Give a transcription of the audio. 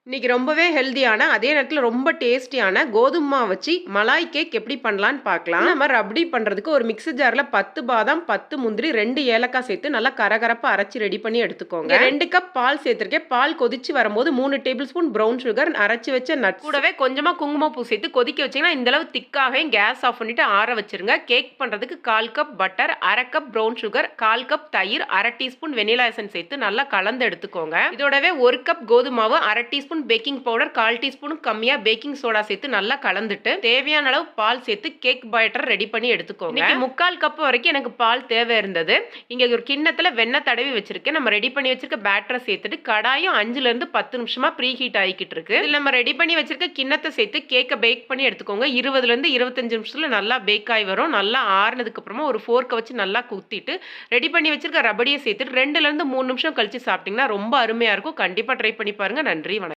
இன்னைக்கு ரொம்பவே ஹெல்தியான அதே நேரத்தில் ரொம்ப டேஸ்டியான கோதுமை மாவு வச்சு மலாய் கேக் எப்படி பண்ணலான்னு பார்க்கலாம். நம்ம ரப்டி பண்ணுறதுக்கு ஒரு மிக்ஸி ஜாரில் 10 பாதாம் 10 முந்திரி 2 ஏலக்காய் சேர்த்து நல்லா கரகரப்பாக அரைச்சி ரெடி பண்ணி எடுத்துக்கோங்க. 2 கப் பால் சேர்த்துருக்கேன். பால் கொதிச்சு வரும்போது 3 டேபிள் ஸ்பூன் ப்ரௌன் சுகர், அரைச்சி வச்ச நட்ஸ், கூடவே கொஞ்சமாக குங்குமப்பூ சேர்த்து கொதிக்க வச்சிங்கன்னா இந்தளவு திக்காக கேஸ் ஆஃப் பண்ணிவிட்டு ஆற வச்சிருங்க. கேக் பண்ணுறதுக்கு 1/4 cup butter, 1/2 cup brown sugar, 1/4 cup தயிர், 1/2 டீஸ்பூன் வெனிலா எசன்ஸ் சேர்த்து நல்லா கலந்து எடுத்துக்கோங்க. இதோடவே 1 கப் கோதுமை மாவு, 1/2 டீஸ்பூன் பேக்கிங் பவுடர், 1/4 டீஸ்பூனுக்கு கம்மியா பேக்கிங் சோடா சேர்த்து நல்லா கலந்துட்டு தேவையான அளவு பால் சேர்த்து கேக் பேட்டர் ரெடி பண்ணி எடுத்துக்கோங்க. 3/4 கப் வரைக்கும் எனக்கு பால் தேவை இருந்தது. இங்க ஒரு கிண்ணத்துல வெண்ணெய் தடவி வச்சிருக்கேன். நம்ம ரெடி பண்ணி வச்சிருக்க பேட்டரை சேர்த்துட்டு கடாயும் 5ல இருந்து 10 நிமிஷமா ப்ரீ ஹீட் ஆகிக்கிட்டு இருக்கு. இதுல நம்ம ரெடி பண்ணி வச்சிருக்க கிண்ணத்தை சேர்த்து கேக்கை பேக் பண்ணி எடுத்துக்கோங்க. 20ல இருந்து 25 நிமிஷத்துல நல்லா பேக் ஆகி வரும். நல்லா ஆறுனதுக்கு அப்புறமா ஒரு ஃபோர்க்கை வச்சு நல்லா குத்திட்டு ரெடி பண்ணி வச்சிருக்க ரபடியை சேர்த்துட்டு 2ல இருந்து 3 நிமிஷம் கழிச்சு சாப்பிட்டீங்கன்னா ரொம்ப அருமையா இருக்கும். கண்டிப்பா ட்ரை பண்ணி பாருங்க. நன்றி, வணக்கம்.